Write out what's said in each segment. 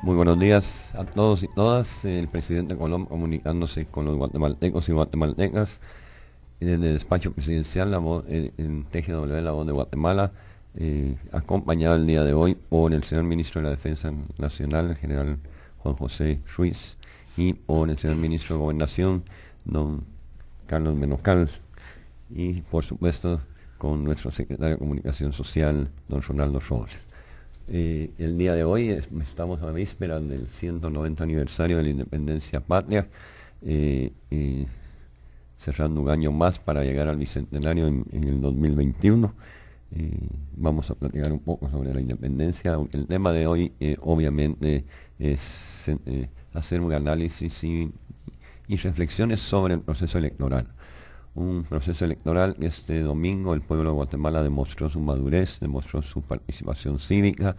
Muy buenos días a todos y todas. El presidente Colom comunicándose con los guatemaltecos y guatemaltecas desde el despacho presidencial, en TGW, la voz de Guatemala, acompañado el día de hoy por el señor ministro de la Defensa Nacional, el general Juan José Ruiz, y por el señor ministro de Gobernación, don Carlos Menocal, y por supuesto con nuestro secretario de Comunicación Social, don Ronaldo Robles. El día de hoy estamos a vísperas del 190 aniversario de la independencia patria, cerrando un año más para llegar al bicentenario en el 2021. Vamos a platicar un poco sobre la independencia, aunque el tema de hoy obviamente es hacer un análisis y reflexiones sobre el proceso electoral. Un proceso electoral que este domingo el pueblo de Guatemala demostró su madurez, demostró su participación cívica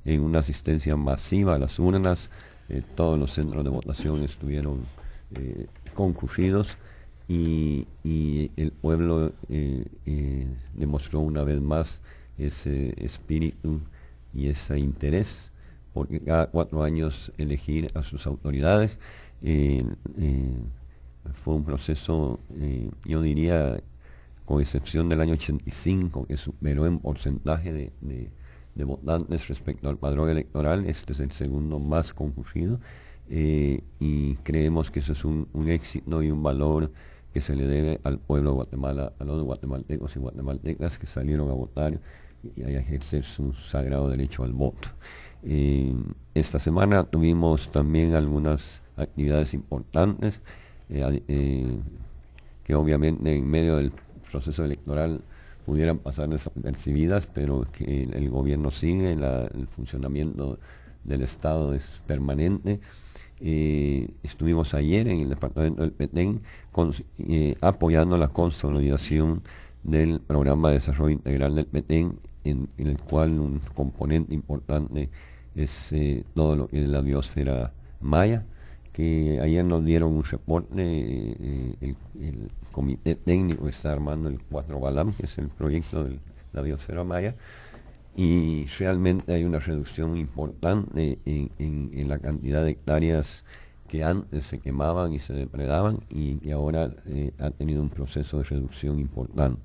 en una asistencia masiva a las urnas. Todos los centros de votación estuvieron concurridos y el pueblo demostró una vez más ese espíritu y ese interés, porque cada 4 años elegir a sus autoridades. Fue un proceso, yo diría, con excepción del año 85, que superó en porcentaje de votantes respecto al padrón electoral. Este es el segundo más concurrido, y creemos que eso es un éxito y un valor que se le debe al pueblo de Guatemala, a los guatemaltecos y guatemaltecas que salieron a votar y a ejercer su sagrado derecho al voto. Esta semana tuvimos también algunas actividades importantes, que obviamente en medio del proceso electoral pudieran pasar desapercibidas, pero que el gobierno sigue, el funcionamiento del Estado es permanente. Estuvimos ayer en el departamento del Petén apoyando la consolidación del programa de desarrollo integral del Petén, en el cual un componente importante es todo lo que es la biosfera maya, que ayer nos dieron un reporte. El comité técnico está armando el 4 Balam, que es el proyecto de la biosfera maya, y realmente hay una reducción importante en la cantidad de hectáreas que antes se quemaban y se depredaban, y ahora ha tenido un proceso de reducción importante.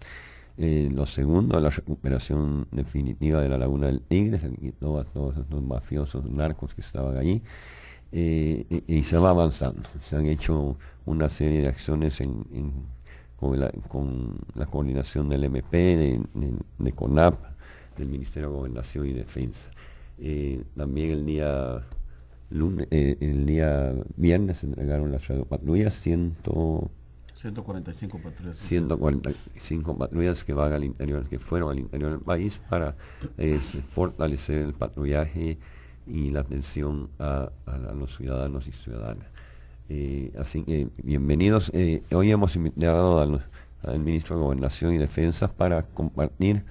Lo segundo, la recuperación definitiva de la Laguna del Tigre, se quitó a todos los mafiosos narcos que estaban allí. Y se va avanzando. Se han hecho una serie de acciones con la coordinación del MP, de CONAP, del Ministerio de Gobernación y Defensa. También el día viernes se entregaron las radiopatrullas, 145 patrullas. 145 patrullas que van al interior, que fueron al interior del país para fortalecer el patrullaje y la atención a los ciudadanos y ciudadanas. Así que bienvenidos. Hoy hemos invitado al ministro de Gobernación y Defensa para compartir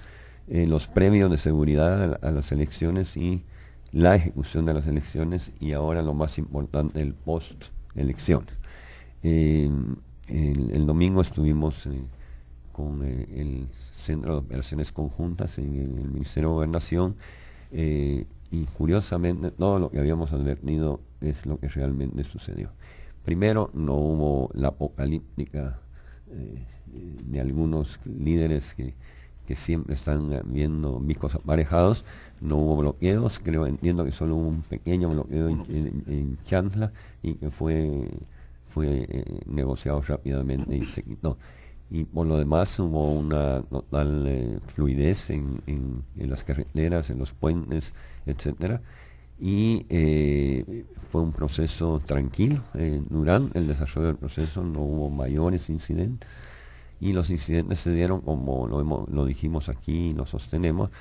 los premios de seguridad a las elecciones y la ejecución de las elecciones, y ahora lo más importante, el post-elecciones. El domingo estuvimos con el Centro de Operaciones Conjuntas en el Ministerio de Gobernación, y curiosamente todo lo que habíamos advertido es lo que realmente sucedió. Primero, no hubo la apocalíptica de algunos líderes que siempre están viendo bicos aparejados. No hubo bloqueos, entiendo que solo hubo un pequeño bloqueo en Chantla, y que fue negociado rápidamente y se quitó. Y por lo demás hubo una total fluidez en las carreteras, en los puentes, etcétera, y fue un proceso tranquilo. Durante el desarrollo del proceso no hubo mayores incidentes, y los incidentes se dieron, como lo dijimos aquí y lo sostenemos,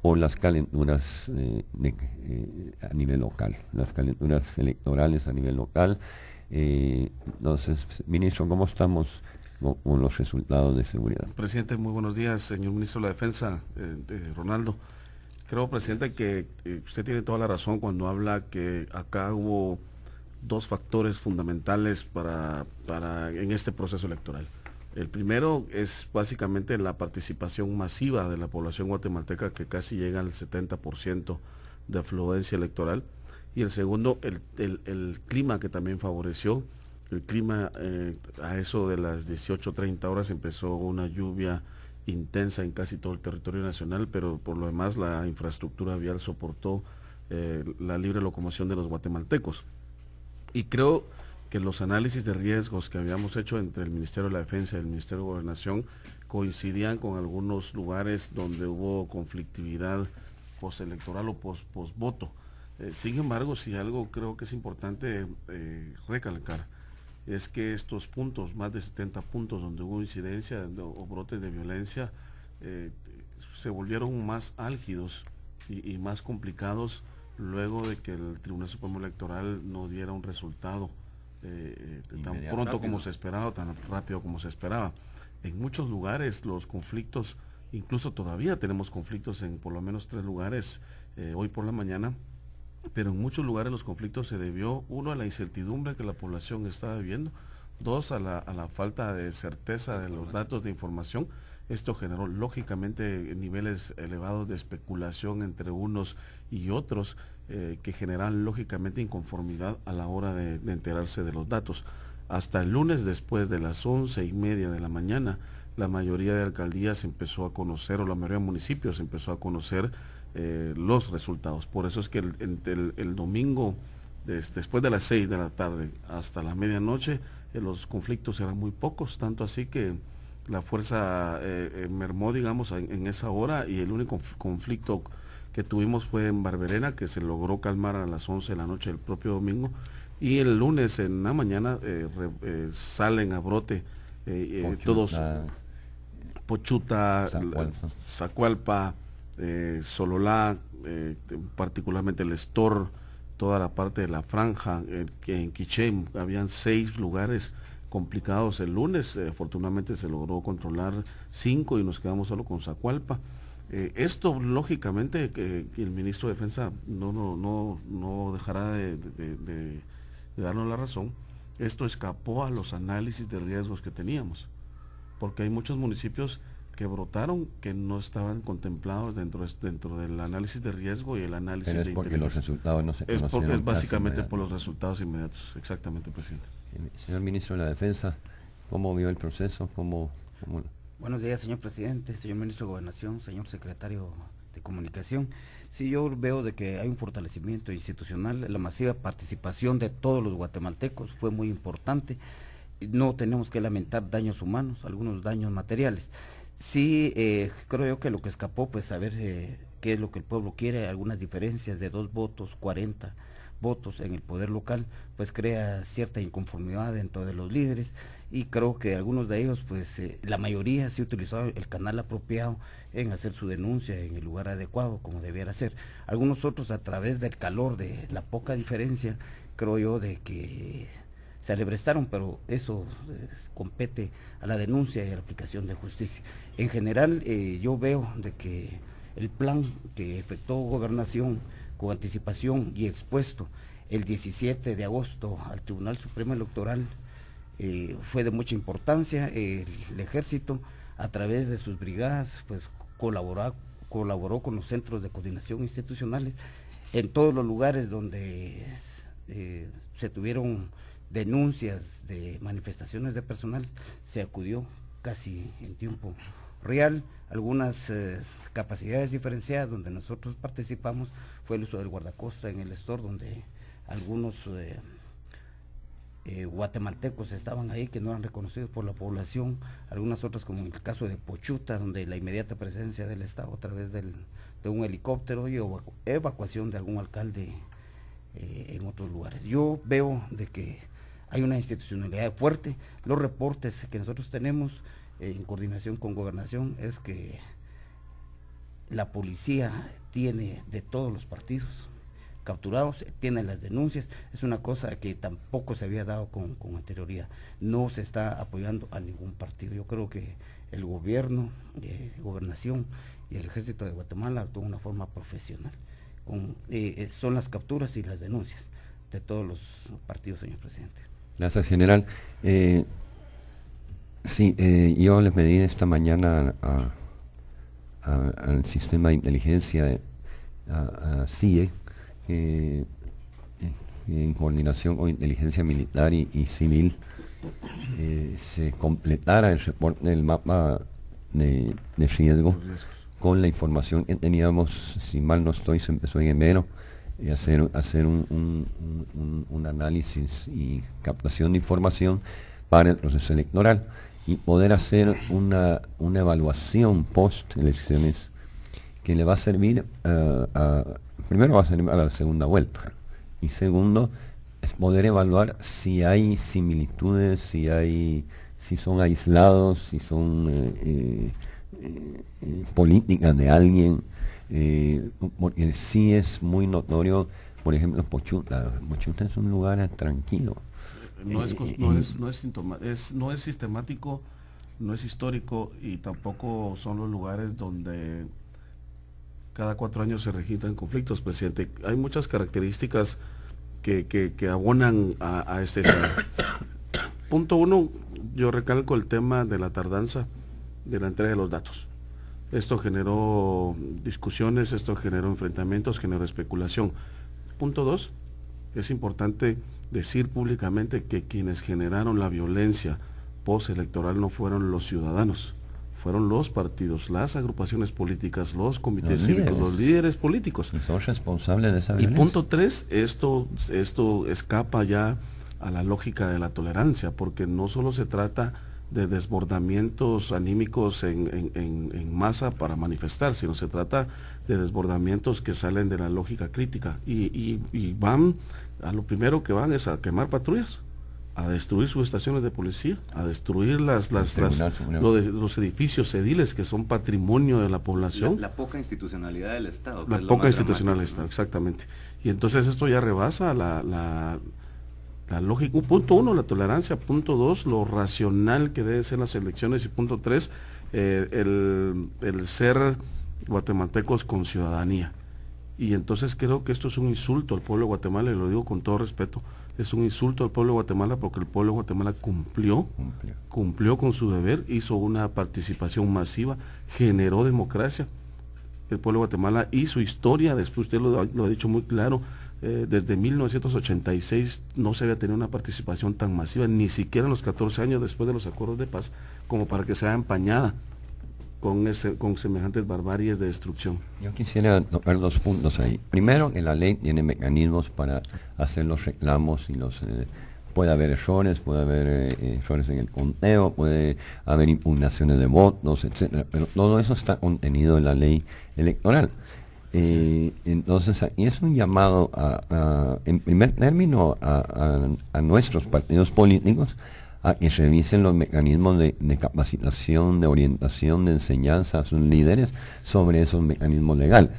por las calenturas a nivel local, las calenturas electorales a nivel local. Entonces, ministro, ¿cómo estamos con los resultados de seguridad? Presidente, muy buenos días, señor ministro de la Defensa, Ronaldo. Creo, presidente, que usted tiene toda la razón cuando habla que acá hubo 2 factores fundamentales en este proceso electoral. El primero es básicamente la participación masiva de la población guatemalteca, que casi llega al 70% de afluencia electoral, y el segundo, el clima que también favoreció. El clima, a eso de las 18:30 horas empezó una lluvia intensa en casi todo el territorio nacional, pero por lo demás la infraestructura vial soportó la libre locomoción de los guatemaltecos. Y creo que los análisis de riesgos que habíamos hecho entre el Ministerio de la Defensa y el Ministerio de Gobernación coincidían con algunos lugares donde hubo conflictividad postelectoral o postvoto. Sin embargo, si algo creo que es importante recalcar, es que estos puntos, más de 70 puntos donde hubo incidencia o brotes de violencia, se volvieron más álgidos y más complicados luego de que el Tribunal Supremo Electoral no diera un resultado tan pronto como se esperaba, tan rápido como se esperaba. En muchos lugares los conflictos, incluso todavía tenemos conflictos en por lo menos 3 lugares hoy por la mañana, pero en muchos lugares los conflictos se debió, uno, a la incertidumbre que la población estaba viviendo, dos, a la falta de certeza de los datos de información. Esto generó lógicamente niveles elevados de especulación entre unos y otros que generan lógicamente inconformidad a la hora de enterarse de los datos. Hasta el lunes, después de las 11:30 de la mañana, la mayoría de alcaldías empezó a conocer, o la mayoría de municipios empezó a conocer los resultados. Por eso es que el domingo, después de las 6 de la tarde hasta la medianoche, los conflictos eran muy pocos, tanto así que la fuerza mermó, digamos, en esa hora, y el único conflicto que tuvimos fue en Barberena, que se logró calmar a las 11 de la noche del propio domingo, y el lunes en la mañana salen a brote todos, Pochuta, Zacualpa, Sololá, particularmente el Estor, toda la parte de la franja, que en Quiché habían 6 lugares complicados el lunes. Afortunadamente se logró controlar 5 y nos quedamos solo con Zacualpa. Esto lógicamente que el ministro de Defensa no dejará de darnos la razón. Esto escapó a los análisis de riesgos que teníamos, porque hay muchos municipios que brotaron que no estaban contemplados dentro del análisis de riesgo y el análisis de inteligencia. Los resultados no se conocieron. Es básicamente por los resultados inmediatos, exactamente, presidente. Señor ministro de la Defensa, ¿cómo vio el proceso? Buenos días, señor presidente, señor ministro de Gobernación, señor secretario de Comunicación. Sí, yo veo de que hay un fortalecimiento institucional, la masiva participación de todos los guatemaltecos fue muy importante. No tenemos que lamentar daños humanos, algunos daños materiales. Sí, creo yo que lo que escapó, pues saber qué es lo que el pueblo quiere, algunas diferencias de 2 votos, 40 votos en el poder local, pues crea cierta inconformidad dentro de los líderes, y creo que algunos de ellos, pues la mayoría sí utilizó el canal apropiado en hacer su denuncia en el lugar adecuado, como debiera ser. Algunos otros, a través del calor de la poca diferencia, creo yo de que se alebrestaron, pero eso compete a la denuncia y a la aplicación de justicia. En general, yo veo de que el plan que efectuó Gobernación con anticipación y expuesto el 17 de agosto al Tribunal Supremo Electoral fue de mucha importancia. El ejército, a través de sus brigadas, pues colaboró con los centros de coordinación institucionales en todos los lugares donde se tuvieron denuncias de manifestaciones de personales, se acudió casi en tiempo real. Algunas capacidades diferenciadas donde nosotros participamos fue el uso del guardacosta en el Estor, donde algunos guatemaltecos estaban ahí que no eran reconocidos por la población, algunas otras, como en el caso de Pochuta, donde la inmediata presencia del Estado a través de un helicóptero y evacuación de algún alcalde en otros lugares. Yo veo de que hay una institucionalidad fuerte. Los reportes que nosotros tenemos en coordinación con Gobernación es que la policía tiene de todos los partidos capturados, tiene las denuncias. Es una cosa que tampoco se había dado con anterioridad. No se está apoyando a ningún partido. Yo creo que el gobierno, Gobernación y el Ejército de Guatemala actúan de una forma profesional. Son las capturas y las denuncias de todos los partidos, señor presidente. Gracias, general. Yo le pedí esta mañana al sistema de inteligencia, a CIE, que en coordinación con inteligencia militar y civil, se completara el reporte del mapa de riesgo con la información que teníamos. Si mal no estoy, se empezó en enero, hacer un análisis y captación de información para el proceso electoral y poder hacer una evaluación post elecciones que le va a servir primero va a servir a la segunda vuelta, y segundo es poder evaluar si hay similitudes, si son aislados, si son políticas de alguien, porque sí es muy notorio. Por ejemplo, Pochuta es un lugar tranquilo. No es sistemático, no es histórico, y tampoco son los lugares donde cada 4 años se registran conflictos, presidente. Hay muchas características que abonan a este escenario. Punto 1, yo recalco el tema de la tardanza de la entrega de los datos. Esto generó discusiones, esto generó enfrentamientos, generó especulación. Punto 2, es importante decir públicamente que quienes generaron la violencia postelectoral no fueron los ciudadanos, fueron los partidos, las agrupaciones políticas, los comités cívicos, los líderes políticos. Y son responsables de esa violencia. Y punto 3, esto escapa ya a la lógica de la tolerancia, porque no solo se trata de desbordamientos anímicos en masa para manifestar, sino se trata de desbordamientos que salen de la lógica crítica y van, a lo primero que van es a quemar patrullas, a destruir subestaciones de policía, a destruir los edificios ediles que son patrimonio de la población. La poca institucionalidad del Estado. La poca institucionalidad del Estado, exactamente. Y entonces esto ya rebasa la lógica. Punto 1, la tolerancia. Punto 2, lo racional que deben ser las elecciones. Y punto 3, el ser guatemaltecos con ciudadanía. Y entonces creo que esto es un insulto al pueblo de Guatemala, y lo digo con todo respeto. Es un insulto al pueblo de Guatemala, porque el pueblo de Guatemala cumplió con su deber, hizo una participación masiva, generó democracia. El pueblo de Guatemala hizo historia, después usted lo ha dicho muy claro, desde 1986 no se había tenido una participación tan masiva, ni siquiera en los 14 años después de los acuerdos de paz, como para que sea empañada con semejantes barbaries de destrucción. Yo quisiera tocar 2 puntos ahí. Primero, que la ley tiene mecanismos para hacer los reclamos y puede haber errores, puede haber errores en el conteo, puede haber impugnaciones de votos, etcétera, pero todo eso está contenido en la ley electoral. Entonces aquí es un llamado en primer término a nuestros partidos políticos a que revisen los mecanismos de capacitación, de orientación, de enseñanza a sus líderes sobre esos mecanismos legales,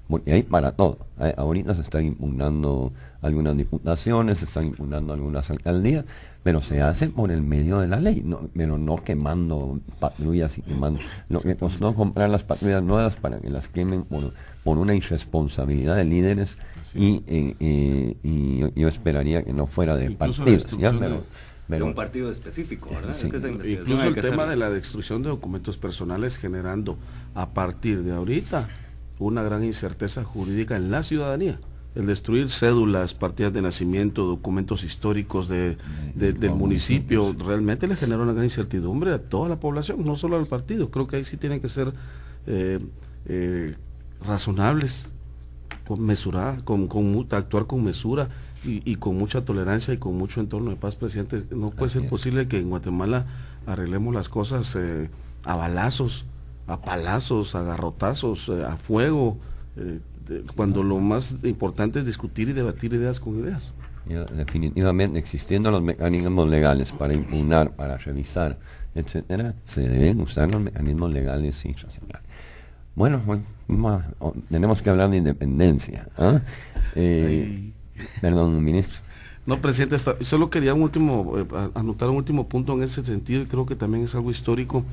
porque hay para todo. Ahorita se están impugnando algunas diputaciones, se están impugnando algunas alcaldías, pero se hace por el medio de la ley, pero no quemando patrullas y quemando. Lo que costó comprar las patrullas nuevas para que las quemen por una irresponsabilidad de líderes, y yo esperaría que no fuera de incluso partidos, ¿ya? Pero un partido específico, ¿verdad? Sí. Incluso el tema de la destrucción de documentos personales, generando a partir de ahorita una gran incerteza jurídica en la ciudadanía. El destruir cédulas, partidas de nacimiento, documentos históricos del municipio, realmente le genera una gran incertidumbre a toda la población, no solo al partido. Creo que ahí sí tienen que ser razonables, actuar con mesura y con mucha tolerancia y con mucho entorno de paz, presidente. No puede ser posible que en Guatemala arreglemos las cosas a balazos, a palazos, a garrotazos, a fuego, cuando lo más importante es discutir y debatir ideas con ideas. Definitivamente, existiendo los mecanismos legales para impugnar, para revisar, etcétera, se deben usar los mecanismos legales y racionales. Bueno, tenemos que hablar de independencia. Perdón, ministro. No, presidente, solo quería anotar un último punto en ese sentido, y creo que también es algo histórico,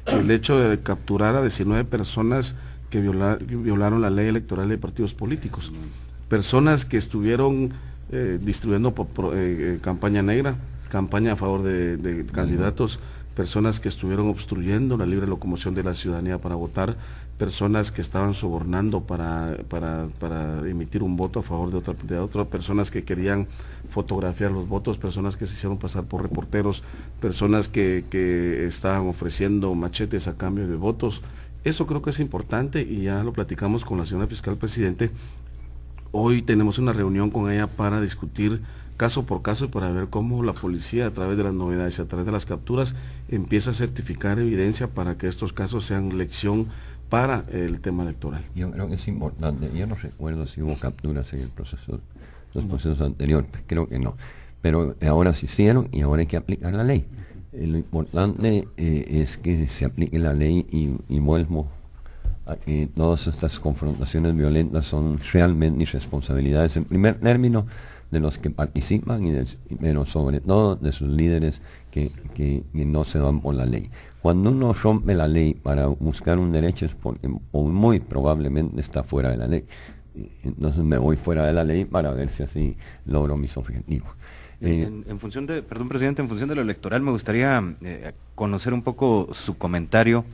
el hecho de capturar a 19 personas que violaron la ley electoral de partidos políticos, personas que estuvieron distribuyendo campaña negra, campaña a favor de candidatos, personas que estuvieron obstruyendo la libre locomoción de la ciudadanía para votar, personas que estaban sobornando para emitir un voto a favor de otras personas que querían fotografiar los votos, personas que se hicieron pasar por reporteros, personas que estaban ofreciendo machetes a cambio de votos. Eso creo que es importante y ya lo platicamos con la señora fiscal presidente. Hoy tenemos una reunión con ella para discutir caso por caso y para ver cómo la policía, a través de las novedades y a través de las capturas, empieza a certificar evidencia para que estos casos sean lección para el tema electoral. Yo creo que es importante. Yo no recuerdo si hubo capturas en el proceso, los procesos anteriores, creo que no. Pero ahora se hicieron y ahora hay que aplicar la ley. Lo importante es que se aplique la ley y vuelvo a que todas estas confrontaciones violentas son realmente irresponsabilidades, en primer término, de los que participan pero sobre todo de sus líderes que no se van por la ley. Cuando uno rompe la ley para buscar un derecho es porque muy probablemente está fuera de la ley. Entonces me voy fuera de la ley para ver si así logro mis objetivos. En función de, perdón, presidente, en función de lo electoral me gustaría conocer un poco su comentario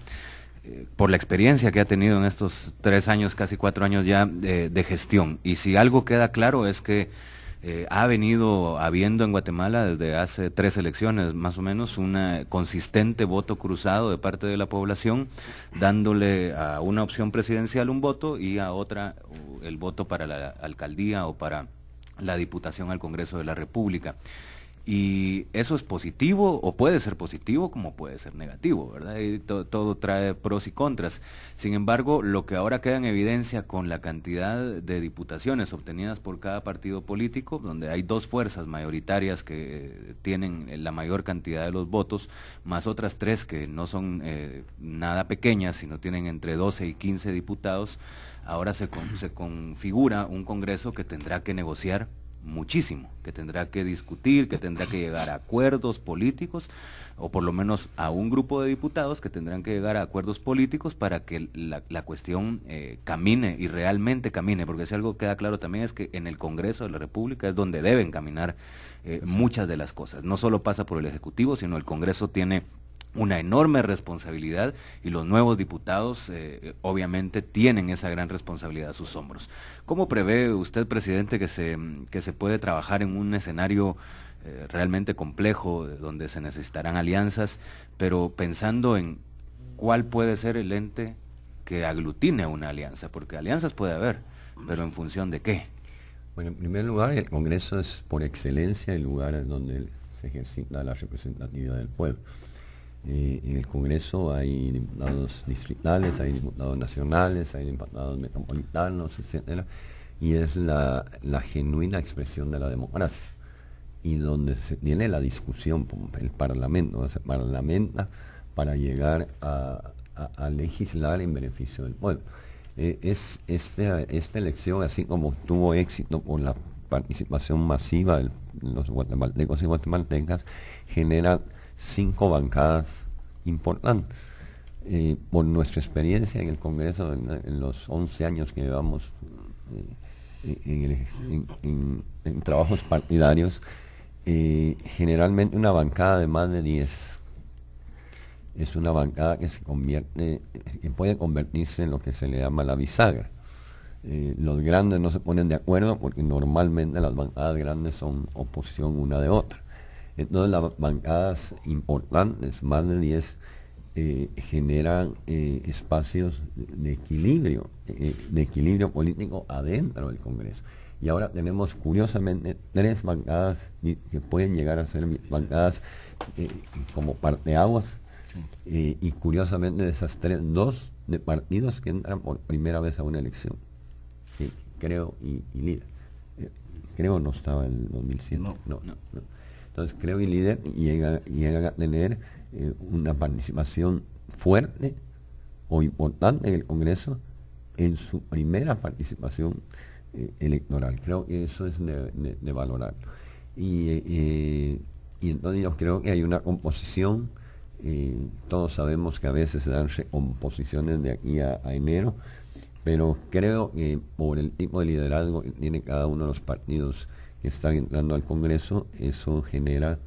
por la experiencia que ha tenido en estos 3 años, casi 4 años ya de gestión. Y si algo queda claro es que ha venido habiendo en Guatemala desde hace 3 elecciones más o menos un consistente voto cruzado de parte de la población, dándole a una opción presidencial un voto y a otra el voto para la alcaldía o para la diputación al Congreso de la República. Y eso es positivo, o puede ser positivo como puede ser negativo, ¿verdad? Y todo trae pros y contras. Sin embargo, lo que ahora queda en evidencia con la cantidad de diputaciones obtenidas por cada partido político, donde hay 2 fuerzas mayoritarias que tienen la mayor cantidad de los votos, más otras 3 que no son nada pequeñas, sino tienen entre 12 y 15 diputados, ahora se configura un Congreso que tendrá que negociar muchísimo, que tendrá que discutir, que tendrá que llegar a acuerdos políticos, o por lo menos a un grupo de diputados que tendrán que llegar a acuerdos políticos para que la cuestión camine y realmente camine, porque si algo queda claro también es que en el Congreso de la República es donde deben caminar muchas de las cosas. No solo pasa por el Ejecutivo, sino el Congreso tiene una enorme responsabilidad y los nuevos diputados obviamente tienen esa gran responsabilidad a sus hombros. ¿Cómo prevé usted, presidente, que se puede trabajar en un escenario realmente complejo, donde se necesitarán alianzas, pero pensando en cuál puede ser el ente que aglutine una alianza? Porque alianzas puede haber, pero ¿en función de qué? Bueno, en primer lugar, el Congreso es por excelencia el lugar en donde se ejercita la representatividad del pueblo. En el Congreso hay diputados distritales, hay diputados nacionales, hay diputados metropolitanos, etcétera, y es la genuina expresión de la democracia, y donde se tiene la discusión, el Parlamento, se parlamenta para llegar a legislar en beneficio del pueblo. Esta elección, así como tuvo éxito por la participación masiva de los guatemaltecos y guatemaltecas, genera 5 bancadas importantes. Por nuestra experiencia en el Congreso, en los 11 años que llevamos en trabajos partidarios, generalmente una bancada de más de 10 es una bancada que que puede convertirse en lo que se le llama la bisagra. Los grandes no se ponen de acuerdo porque normalmente las bancadas grandes son oposición una de otra. Entonces las bancadas importantes, más de 10, generan espacios de equilibrio político adentro del Congreso. Y ahora tenemos curiosamente 3 bancadas que pueden llegar a ser bancadas como parteaguas, y curiosamente de esas 3, 2 de partidos que entran por primera vez a una elección, Creo y Líder. Creo no estaba en el 2007. No. Entonces Creo y Líder llegan a tener una participación fuerte o importante en el Congreso en su primera participación electoral. Creo que eso es de valorar. Y entonces yo creo que hay una composición, todos sabemos que a veces se dan recomposiciones de aquí a enero, pero creo que por el tipo de liderazgo que tiene cada uno de los partidos que están entrando al Congreso, eso genera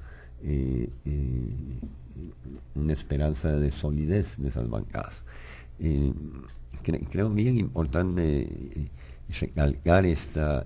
una esperanza de solidez de esas bancadas. Creo bien importante recalcar esta